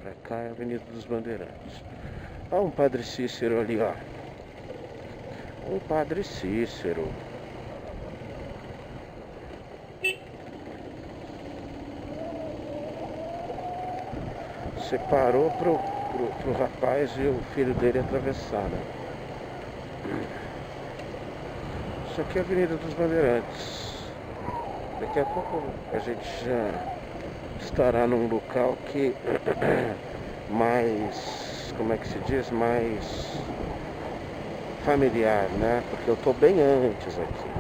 Pra cá é a Avenida dos Bandeirantes. Ó, um Padre Cícero ali, ó. Um Padre Cícero. Separou pro rapaz e o filho dele atravessar, né? Isso aqui é a Avenida dos Bandeirantes. Daqui a pouco a gente já estará num local que mais, como é que se diz, mais familiar, né? Porque eu tô bem antes aqui.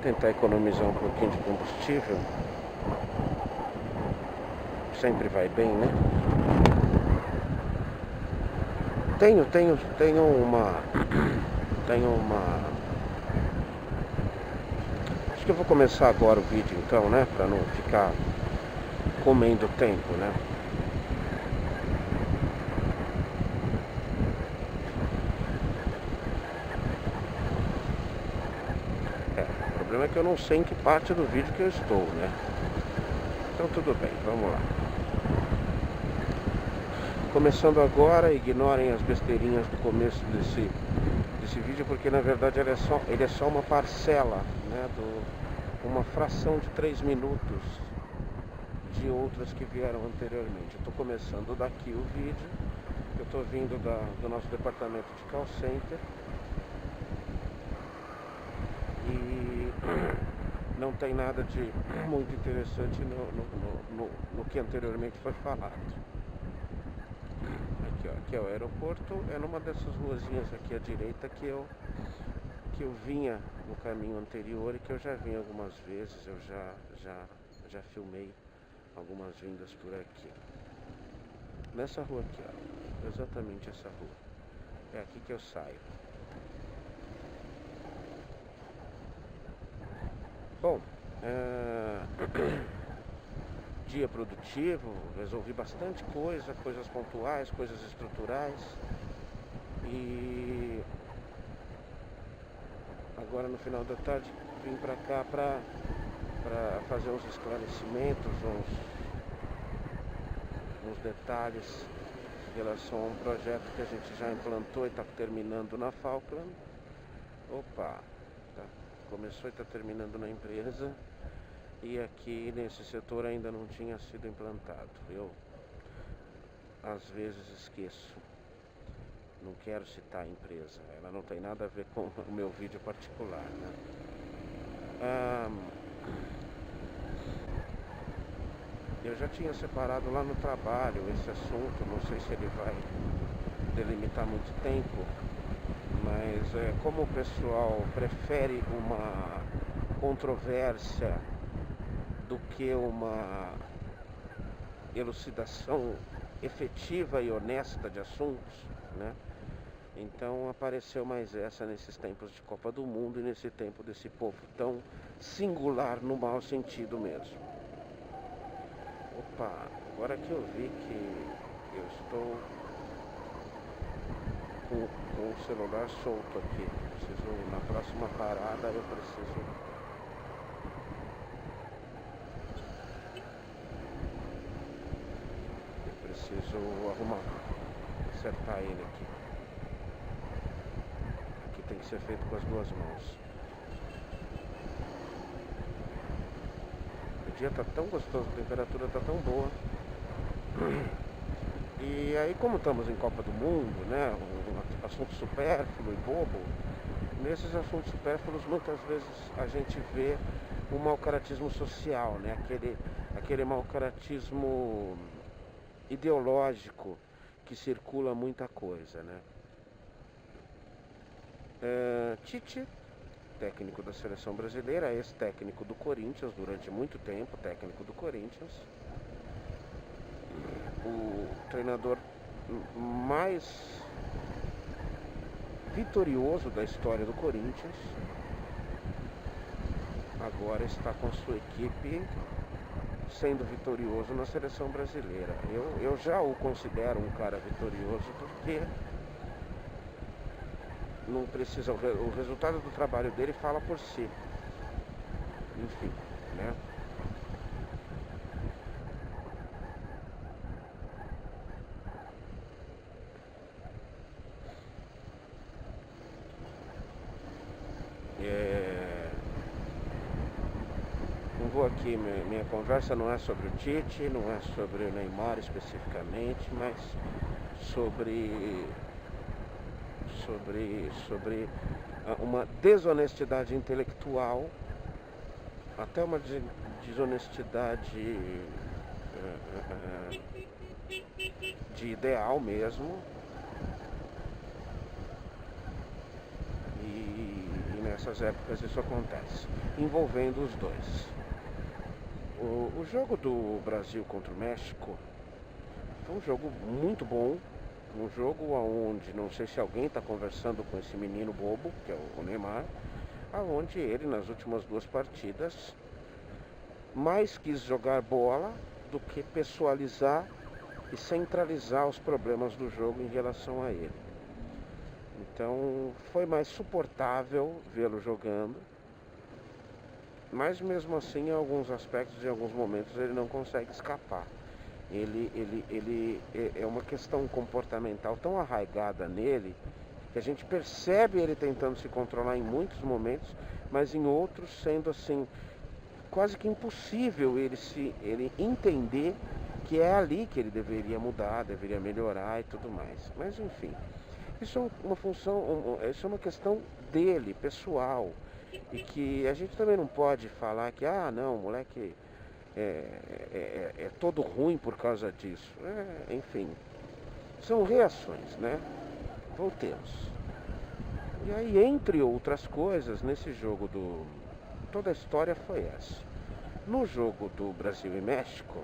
Tentar economizar um pouquinho de combustível. Sempre vai bem, né? Tenho uma... Acho que eu vou começar agora o vídeo então, né? Pra não ficar comendo tempo, né? O problema é que eu não sei em que parte do vídeo que eu estou, né? Então tudo bem, vamos lá. Começando agora, ignorem as besteirinhas do começo desse vídeo, porque na verdade ele é só uma parcela, né, uma fração de 3 minutos de outras que vieram anteriormente. Eu estou começando daqui o vídeo, eu estou vindo do nosso departamento de call center e não tem nada de muito interessante no que anteriormente foi falado. Aqui é o aeroporto, é numa dessas ruazinhas aqui à direita que eu vinha no caminho anterior e que eu já vim algumas vezes, eu já filmei algumas vindas por aqui. Nessa rua aqui, ó, exatamente essa rua. É aqui que eu saio. Bom, dia produtivo, resolvi bastante coisa, coisas pontuais, coisas estruturais. E agora no final da tarde vim pra cá pra fazer uns esclarecimentos, uns detalhes em relação a um projeto que a gente já implantou e está terminando na Falkland. Opa, tá, começou e está terminando na empresa. E aqui nesse setor ainda não tinha sido implantado. Eu às vezes esqueço. Não quero citar a empresa. Ela não tem nada a ver com o meu vídeo particular, né? Eu já tinha separado lá no trabalho esse assunto. Não sei se ele vai delimitar muito tempo. Mas como o pessoal prefere uma controvérsia do que uma elucidação efetiva e honesta de assuntos, né? Então apareceu mais essa nesses tempos de Copa do Mundo e nesse tempo desse povo tão singular no mau sentido mesmo. Opa, agora que eu vi que eu estou com o celular solto aqui, na próxima parada eu preciso arrumar, acertar ele aqui. Aqui tem que ser feito com as duas mãos. O dia tá tão gostoso, a temperatura tá tão boa. E aí, como estamos em Copa do Mundo, né, um assunto supérfluo e bobo, nesses assuntos supérfluos muitas vezes a gente vê um mau caratismo social, né, aquele mau caratismo ideológico que circula muita coisa, né? Tite, técnico da seleção brasileira, ex-técnico do Corinthians durante muito tempo, técnico do Corinthians, o treinador mais vitorioso da história do Corinthians, agora está com sua equipe sendo vitorioso na seleção brasileira. Eu já o considero um cara vitorioso porque não precisa, o resultado do trabalho dele fala por si. Enfim, né? novo aqui, minha conversa não é sobre o Tite, não é sobre o Neymar especificamente, mas sobre uma desonestidade intelectual, até uma desonestidade de ideal mesmo. E nessas épocas isso acontece, envolvendo os dois. O jogo do Brasil contra o México foi um jogo muito bom, um jogo onde, não sei se alguém está conversando com esse menino bobo, que é o Neymar, aonde ele nas últimas duas partidas mais quis jogar bola do que pessoalizar e centralizar os problemas do jogo em relação a ele. Então foi mais suportável vê-lo jogando, mas mesmo assim em alguns aspectos, em alguns momentos ele não consegue escapar. Ele é uma questão comportamental tão arraigada nele que a gente percebe ele tentando se controlar em muitos momentos, mas em outros sendo assim quase que impossível ele entender que é ali que ele deveria mudar, deveria melhorar e tudo mais. Mas enfim, isso é uma função, isso é uma questão dele, pessoal, e que a gente também não pode falar que, não, o moleque é todo ruim por causa disso. Enfim, são reações, né? Voltemos. E aí, entre outras coisas, nesse jogo toda a história foi essa. No jogo do Brasil e México,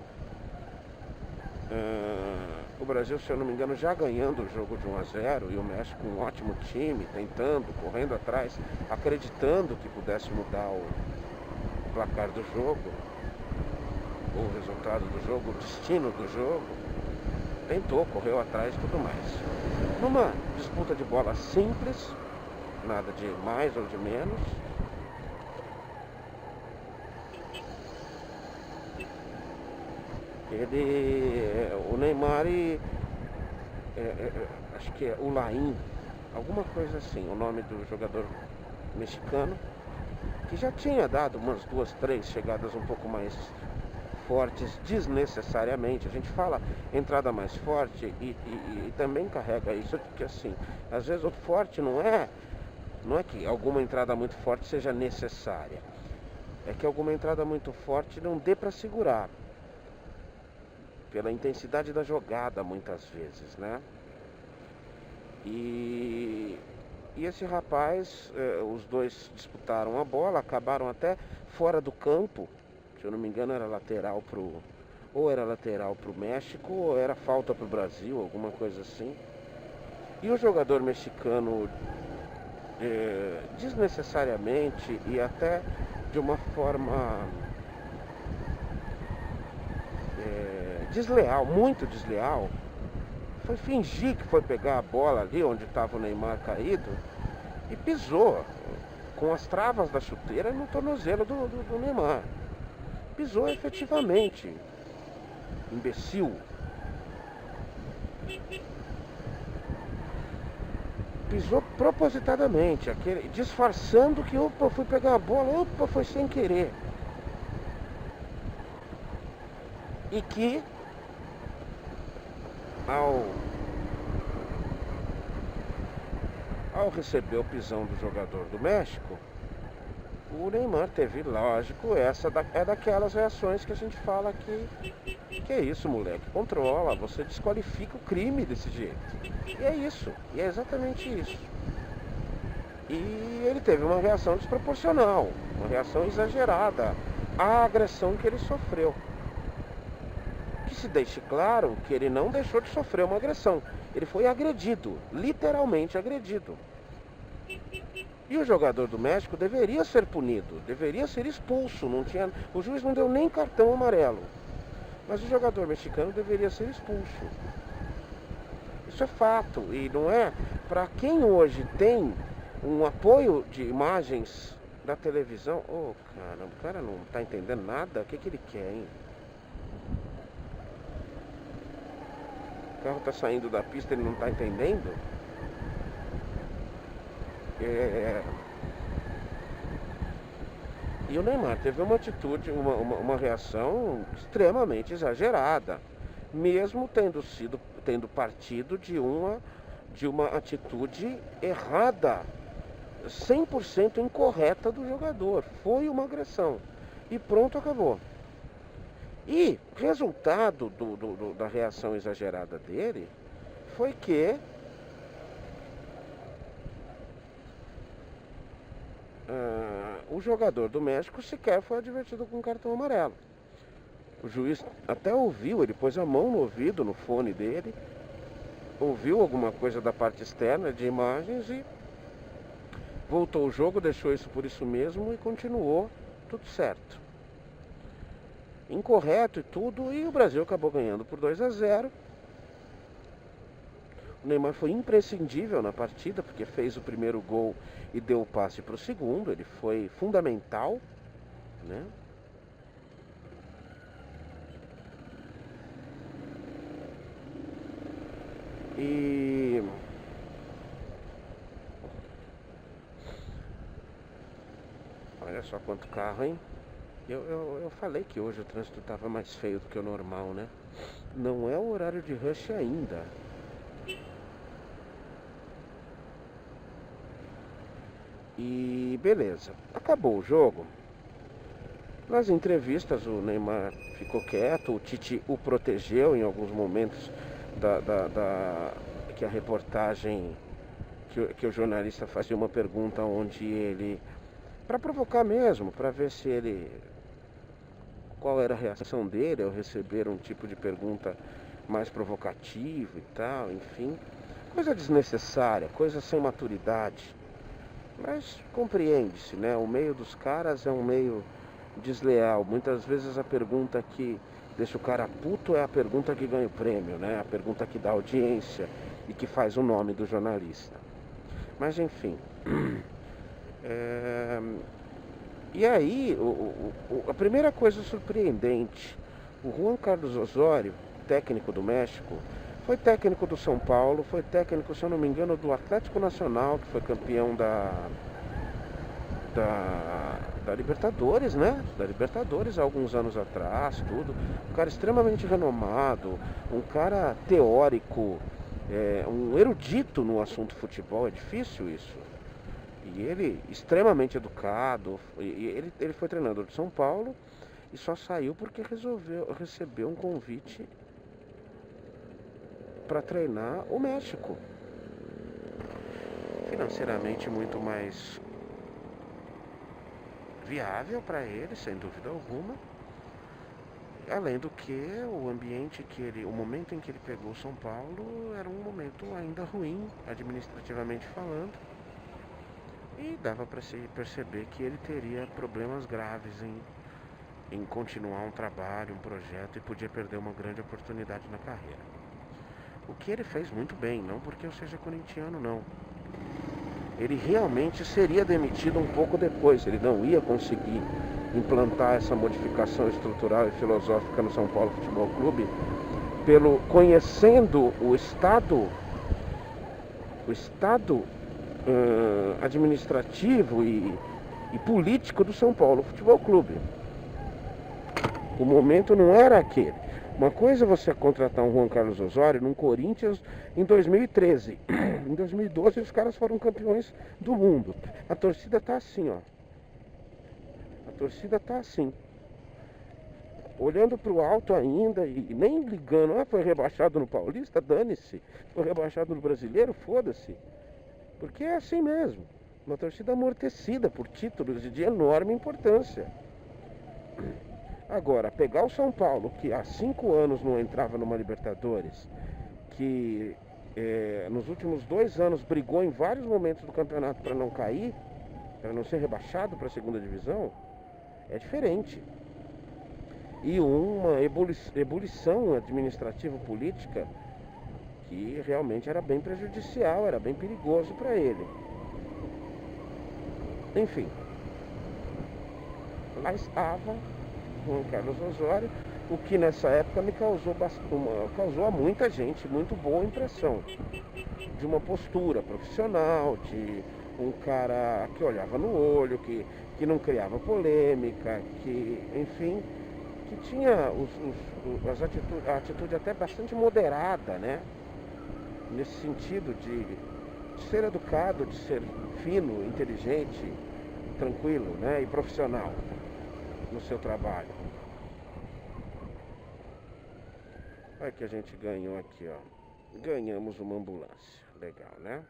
o Brasil, se eu não me engano, já ganhando o jogo de 1-0, e o México um ótimo time, tentando, correndo atrás, acreditando que pudesse mudar o placar do jogo, o resultado do jogo, o destino do jogo. Tentou, correu atrás e tudo mais. Numa disputa de bola simples, nada de mais ou de menos, o Neymar acho que é o Laim, alguma coisa assim, o nome do jogador mexicano, que já tinha dado umas 2, 3 chegadas um pouco mais fortes desnecessariamente. A gente fala entrada mais forte e também carrega isso, porque assim, às vezes o forte não é que alguma entrada muito forte seja necessária, é que alguma entrada muito forte não dê para segurar, pela intensidade da jogada muitas vezes, né? E esse rapaz, os dois disputaram a bola, acabaram até fora do campo. Se eu não me engano era lateral ou era lateral pro México, ou era falta pro Brasil, alguma coisa assim. E o jogador mexicano, desnecessariamente e até de uma forma desleal, muito desleal, foi fingir que foi pegar a bola ali onde estava o Neymar caído e pisou com as travas da chuteira no tornozelo do Neymar. Pisou efetivamente. Imbecil. Pisou propositadamente, disfarçando que, opa, fui pegar a bola, opa, foi sem querer. E que ao receber o pisão do jogador do México, o Neymar teve, lógico, é daquelas reações que a gente fala que é isso, moleque, controla, você desqualifica o crime desse jeito. E é isso, e é exatamente isso. E ele teve uma reação desproporcional, uma reação exagerada à agressão que ele sofreu. Que se deixe claro que ele não deixou de sofrer uma agressão. Ele foi agredido, literalmente agredido. E o jogador do México deveria ser punido, deveria ser expulso. O juiz não deu nem cartão amarelo. Mas o jogador mexicano deveria ser expulso. Isso é fato. E não é para quem hoje tem um apoio de imagens da televisão. Cara, o cara não tá entendendo nada. O que ele quer, hein? O carro tá saindo da pista, ele não tá entendendo? E o Neymar teve uma atitude, uma reação extremamente exagerada, mesmo tendo partido de uma atitude errada, 100% incorreta do jogador. Foi uma agressão. E pronto, acabou. E resultado da reação exagerada dele foi que o jogador do México sequer foi advertido com cartão amarelo. O juiz até ouviu, ele pôs a mão no ouvido, no fone dele, ouviu alguma coisa da parte externa de imagens e voltou o jogo, deixou isso por isso mesmo e continuou tudo certo. Incorreto e tudo, e o Brasil acabou ganhando por 2-0. O Neymar foi imprescindível na partida, porque fez o primeiro gol e deu o passe para o segundo. Ele foi fundamental, né? E olha só quanto carro, hein? Eu falei que hoje o trânsito estava mais feio do que o normal, né? Não é o horário de rush ainda. E beleza, acabou o jogo. Nas entrevistas o Neymar ficou quieto, o Tite o protegeu em alguns momentos que a reportagem, que o jornalista fazia uma pergunta onde ele, para provocar mesmo, para ver se ele, qual era a reação dele ao receber um tipo de pergunta mais provocativa e tal, enfim. Coisa desnecessária, coisa sem maturidade. Mas compreende-se, né? O meio dos caras é um meio desleal. Muitas vezes a pergunta que deixa o cara puto é a pergunta que ganha o prêmio, né? A pergunta que dá audiência e que faz o nome do jornalista. Mas enfim. E aí, a primeira coisa surpreendente, o Juan Carlos Osorio, técnico do México, foi técnico do São Paulo, foi técnico, se eu não me engano, do Atlético Nacional, que foi campeão da Libertadores, né? Da Libertadores há alguns anos atrás, tudo. Um cara extremamente renomado, um cara teórico, um erudito no assunto futebol, é difícil isso. E ele, extremamente educado, ele foi treinador de São Paulo e só saiu porque recebeu um convite para treinar o México. Financeiramente muito mais viável para ele, sem dúvida alguma. Além do que o ambiente o momento em que ele pegou São Paulo era um momento ainda ruim, administrativamente falando. E dava para se perceber que ele teria problemas graves em continuar um trabalho, um projeto, e podia perder uma grande oportunidade na carreira. O que ele fez muito bem, não porque eu seja corintiano, não. Ele realmente seria demitido um pouco depois, ele não ia conseguir implantar essa modificação estrutural e filosófica no São Paulo Futebol Clube, conhecendo o estado administrativo e político do São Paulo Futebol Clube. O momento não era aquele. Uma coisa é você contratar um Juan Carlos Osorio num Corinthians em 2013. Em 2012 os caras foram campeões do mundo. A torcida tá assim, ó. A torcida tá assim. Olhando pro alto ainda e nem ligando. Foi rebaixado no Paulista? Dane-se. Foi rebaixado no Brasileiro? Foda-se. Porque é assim mesmo. Uma torcida amortecida por títulos de enorme importância. Agora, pegar o São Paulo, que há 5 anos não entrava numa Libertadores, que nos últimos 2 anos brigou em vários momentos do campeonato para não cair, para não ser rebaixado para a segunda divisão, é diferente. E uma ebulição administrativa política que realmente era bem prejudicial, era bem perigoso para ele. Enfim, lá estava Juan Carlos Osorio, o que nessa época me causou a muita gente muito boa impressão de uma postura profissional, um cara que olhava no olho, que não criava polêmica, que, enfim, que tinha a atitude até bastante moderada, né? Nesse sentido de ser educado, de ser fino, inteligente, tranquilo, né? E profissional no seu trabalho. Olha que a gente ganhou aqui, ó. Ganhamos uma ambulância. Legal, né?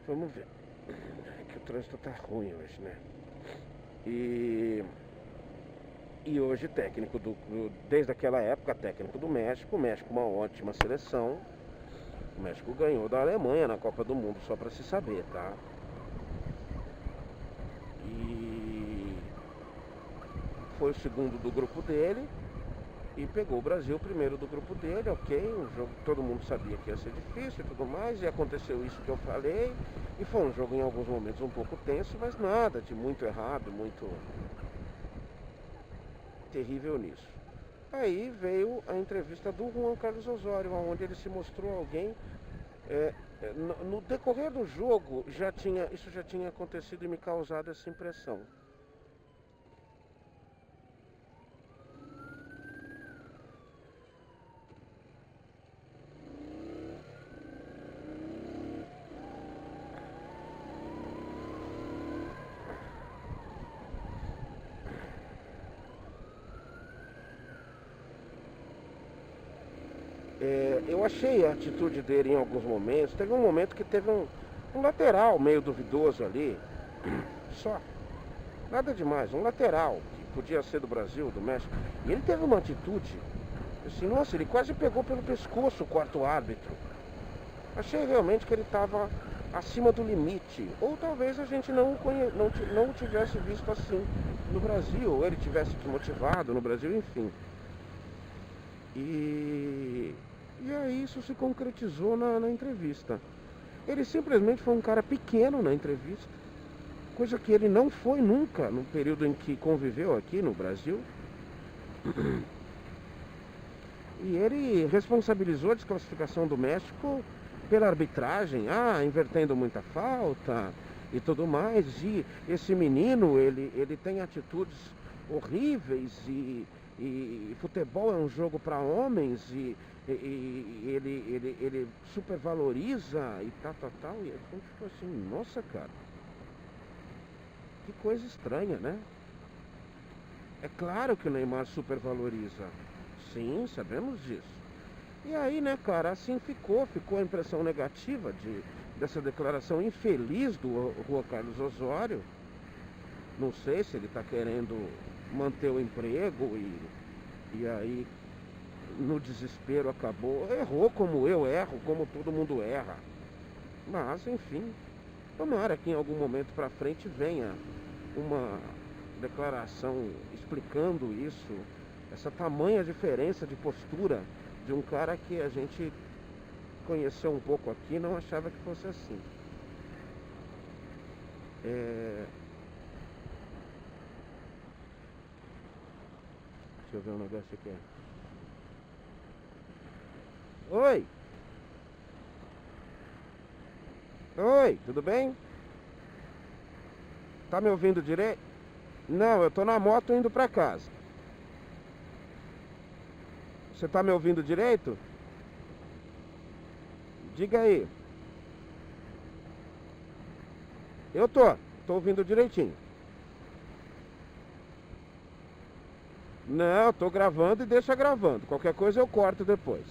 Vamos ver. É que o trânsito tá ruim hoje, né? E hoje técnico desde aquela época, técnico do México. O México uma ótima seleção. O México ganhou da Alemanha na Copa do Mundo, só pra se saber, tá? E foi o segundo do grupo dele e pegou o Brasil primeiro do grupo dele, ok, um jogo que todo mundo sabia que ia ser difícil e tudo mais, e aconteceu isso que eu falei, e foi um jogo em alguns momentos um pouco tenso, mas nada de muito errado, muito terrível nisso. Aí veio a entrevista do Juan Carlos Osório, onde ele se mostrou alguém, no decorrer do jogo isso já tinha acontecido e me causado essa impressão. Eu achei a atitude dele em alguns momentos. Teve um momento que teve um lateral meio duvidoso ali. Só. Nada demais. Um lateral que podia ser do Brasil, do México. E ele teve uma atitude. Assim, nossa, ele quase pegou pelo pescoço o quarto árbitro. Achei realmente que ele estava acima do limite. Ou talvez a gente não o tivesse visto assim no Brasil. Ou ele tivesse desmotivado no Brasil, enfim. E aí isso se concretizou na entrevista. Ele simplesmente foi um cara pequeno na entrevista, coisa que ele não foi nunca no período em que conviveu aqui no Brasil. E ele responsabilizou a desclassificação do México pela arbitragem, invertendo muita falta e tudo mais. E esse menino, ele tem atitudes horríveis e futebol é um jogo para homens e ele supervaloriza e tal. E a gente ficou assim, nossa, cara, que coisa estranha, né? É claro que o Neymar supervaloriza. Sim, sabemos disso. E aí, né, cara, assim ficou a impressão negativa dessa declaração infeliz do Juan Carlos Osório. Não sei se ele está querendo manter o emprego e aí no desespero acabou, errou como eu erro, como todo mundo erra. Mas enfim, tomara que em algum momento para frente venha uma declaração explicando isso, essa tamanha diferença de postura de um cara que a gente conheceu um pouco aqui e não achava que fosse assim. Deixa eu ver um negócio aqui. Oi! Oi, tudo bem? Tá me ouvindo direito? Não, eu tô na moto indo pra casa. Você tá me ouvindo direito? Diga aí. Eu tô ouvindo direitinho. Não, tô gravando e deixa gravando. Qualquer coisa eu corto depois.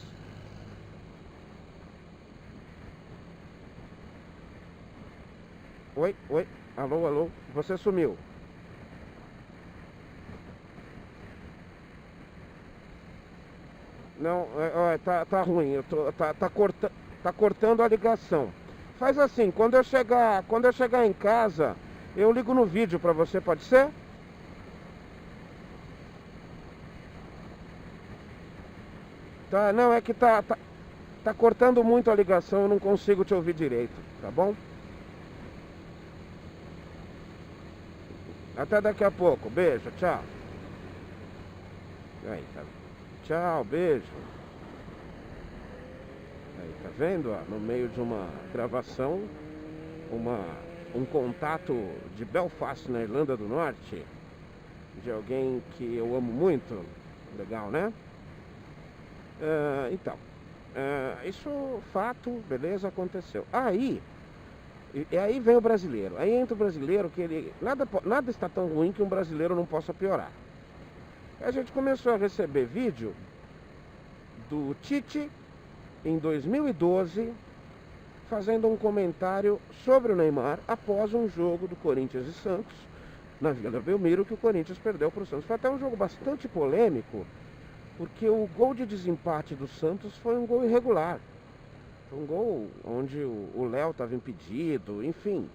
Oi, alô, você sumiu. Não, tá ruim, tá cortando a ligação. Faz assim, quando eu chegar em casa, eu ligo no vídeo pra você, pode ser? Tá, não, é que tá cortando muito a ligação, eu não consigo te ouvir direito, tá bom? Até daqui a pouco, beijo, tchau. Aí, tá. Tchau, beijo. Aí, tá vendo? Ó, no meio de uma gravação, um contato de Belfast, na Irlanda do Norte, de alguém que eu amo muito. Legal, né? Então, isso, fato, beleza, aconteceu. E aí vem o brasileiro. Aí entra o brasileiro que ele... Nada está tão ruim que um brasileiro não possa piorar. A gente começou a receber vídeo do Tite em 2012 fazendo um comentário sobre o Neymar após um jogo do Corinthians e Santos na Vila Belmiro, que o Corinthians perdeu para o Santos. Foi até um jogo bastante polêmico, porque o gol de desempate do Santos foi um gol irregular. Foi um gol onde o Léo estava impedido, enfim.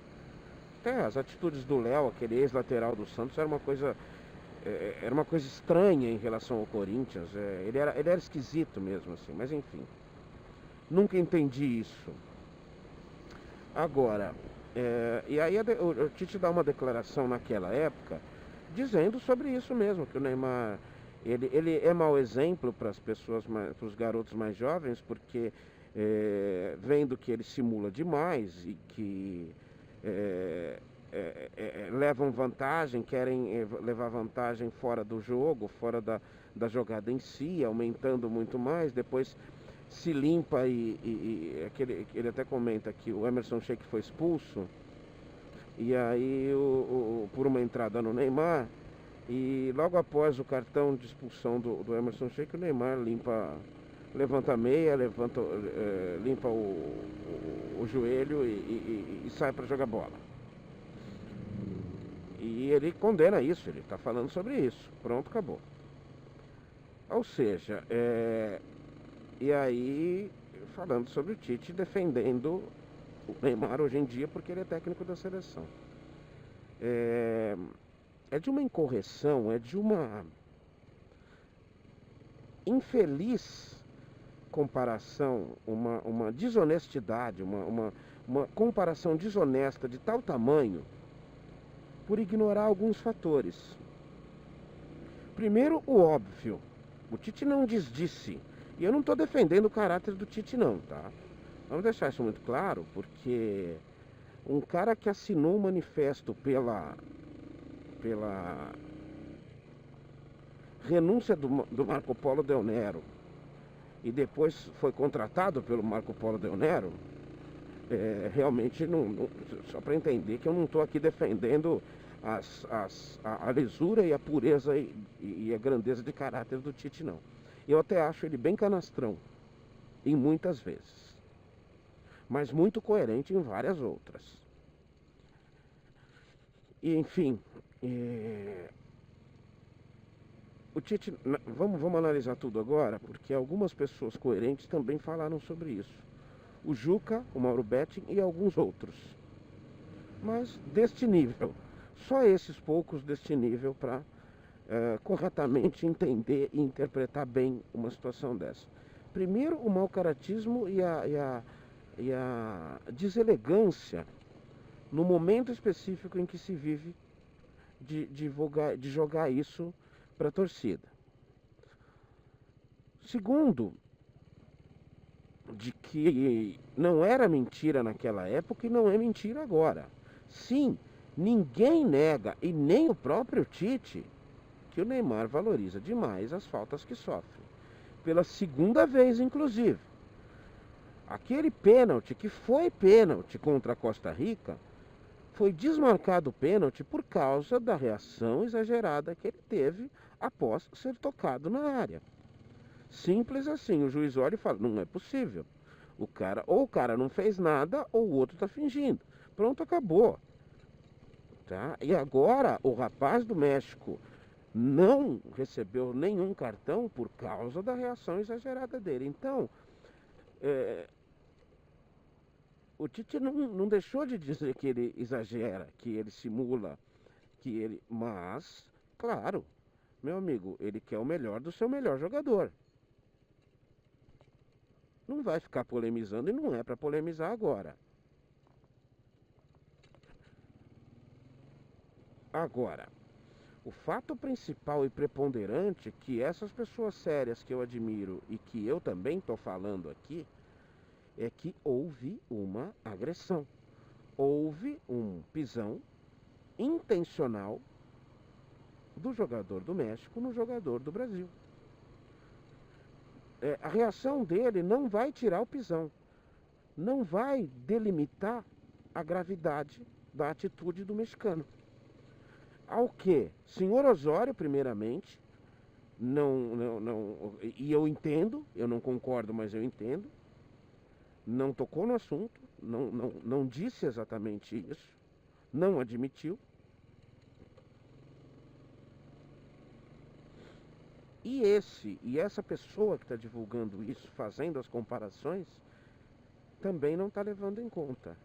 Até as atitudes do Léo, aquele ex-lateral do Santos, era uma coisa estranha em relação ao Corinthians. Ele era esquisito mesmo, assim, mas enfim. Nunca entendi isso. Agora, e aí o Tite dá uma declaração naquela época, dizendo sobre isso mesmo, que o Neymar, ele é mau exemplo para as pessoas, para os garotos mais jovens, porque vendo que ele simula demais e que levam vantagem, querem levar vantagem fora do jogo, fora da jogada em si, aumentando muito mais, depois se limpa ele até comenta que o Emerson Sheik foi expulso, e aí por uma entrada no Neymar, e logo após o cartão de expulsão do Emerson Sheik, o Neymar levanta a meia, limpa o joelho e sai para jogar bola. E ele condena isso, ele está falando sobre isso. Pronto, acabou. Ou seja, e aí falando sobre o Tite, defendendo o Neymar hoje em dia, porque ele é técnico da seleção. É de uma incorreção, é de uma infeliz comparação, uma desonestidade, uma comparação desonesta de tal tamanho, por ignorar alguns fatores. Primeiro, o óbvio. O Tite não desdisse. E eu não estou defendendo o caráter do Tite não, tá? Vamos deixar isso muito claro, porque um cara que assinou um manifesto pela renúncia do Marco Polo Del Nero e depois foi contratado pelo Marco Polo Del Nero, realmente não, só para entender que eu não estou aqui defendendo a lisura e a pureza e a grandeza de caráter do Tite, não. Eu até acho ele bem canastrão, em muitas vezes, mas muito coerente em várias outras. E, enfim, o Tite, vamos analisar tudo agora, porque algumas pessoas coerentes também falaram sobre isso. O Juca, o Mauro Betting e alguns outros. Mas deste nível, só esses poucos deste nível para corretamente entender e interpretar bem uma situação dessa. Primeiro, o mau caratismo e a deselegância no momento específico em que se vive de jogar isso para a torcida. Segundo, de que não era mentira naquela época e não é mentira agora. Sim, ninguém nega, e nem o próprio Tite, que o Neymar valoriza demais as faltas que sofre. Pela segunda vez, inclusive. Aquele pênalti, que foi pênalti contra a Costa Rica, foi desmarcado o pênalti por causa da reação exagerada que ele teve após ser tocado na área. Simples assim, o juiz olha e fala, não é possível. Ou o cara não fez nada, ou o outro está fingindo. Pronto, acabou. Tá? E agora, o rapaz do México não recebeu nenhum cartão por causa da reação exagerada dele. Então, o Tite não deixou de dizer que ele exagera, que ele simula, mas, claro, meu amigo, ele quer o melhor do seu melhor jogador. Não vai ficar polemizando e não é para polemizar agora. Agora, o fato principal e preponderante que essas pessoas sérias que eu admiro e que eu também estou falando aqui, é que houve uma agressão. Houve um pisão intencional do jogador do México no jogador do Brasil. A reação dele não vai tirar o pisão, não vai delimitar a gravidade da atitude do mexicano. Ao que, senhor Osório, primeiramente, e eu entendo, eu não concordo, mas eu entendo, não tocou no assunto, não disse exatamente isso, não admitiu. E essa pessoa que está divulgando isso, fazendo as comparações, também não está levando em conta.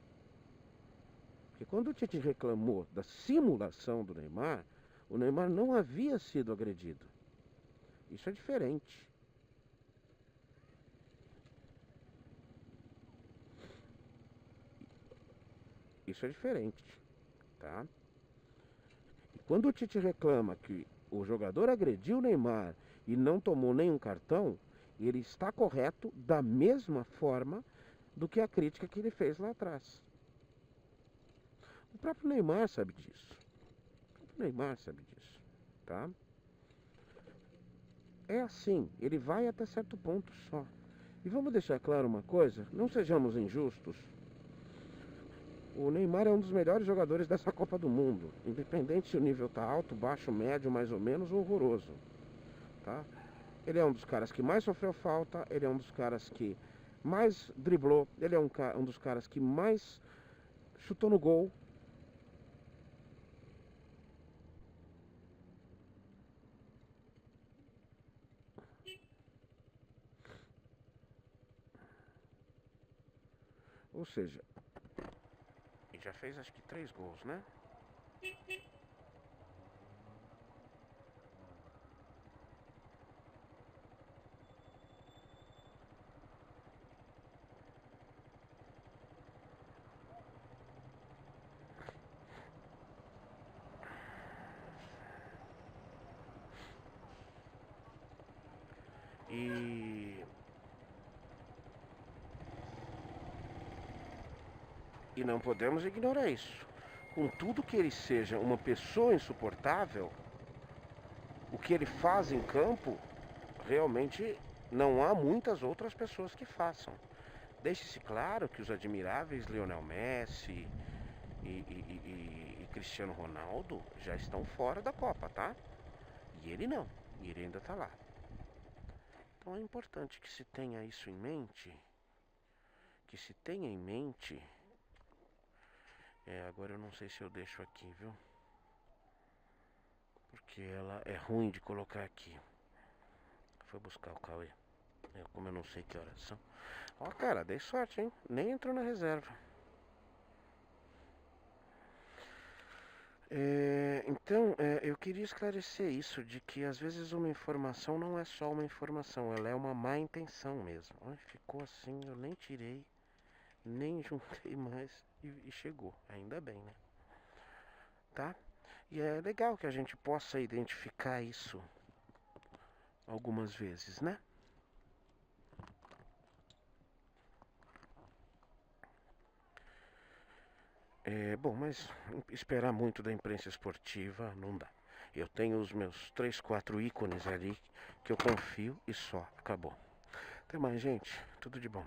Porque quando o Tite reclamou da simulação do Neymar, o Neymar não havia sido agredido. Isso é diferente. Isso é diferente, tá? E quando o Tite reclama que o jogador agrediu o Neymar e não tomou nenhum cartão, ele está correto da mesma forma do que a crítica que ele fez lá atrás. O próprio Neymar sabe disso. Tá? É assim, ele vai até certo ponto só. E vamos deixar claro uma coisa, não sejamos injustos. O Neymar é um dos melhores jogadores dessa Copa do Mundo, independente se o nível tá alto, baixo, médio, mais ou menos, ou horroroso, tá? Ele é um dos caras que mais sofreu falta, ele é um dos caras que mais driblou, ele é um dos caras que mais chutou no gol. Ou seja, ele já fez acho que 3 gols, né? E não podemos ignorar isso. Contudo que ele seja uma pessoa insuportável, o que ele faz em campo, realmente não há muitas outras pessoas que façam. Deixe-se claro que os admiráveis Lionel Messi e Cristiano Ronaldo já estão fora da Copa, tá? E ele não, e ele ainda está lá. Então é importante que se tenha isso em mente, agora eu não sei se eu deixo aqui, viu? Porque ela é ruim de colocar aqui. Foi buscar o Cauê. Como eu não sei que horas são. Ó, cara, dei sorte, hein? Nem entrou na reserva. Então, eu queria esclarecer isso, de que às vezes uma informação não é só uma informação, ela é uma má intenção mesmo. Ó, ficou assim, eu nem tirei, nem juntei mais e chegou. Ainda bem, né? Tá? E é legal que a gente possa identificar isso algumas vezes, né? Bom, mas esperar muito da imprensa esportiva não dá. Eu tenho os meus 3, 4 ícones ali que eu confio e só. Acabou. Até mais, gente. Tudo de bom.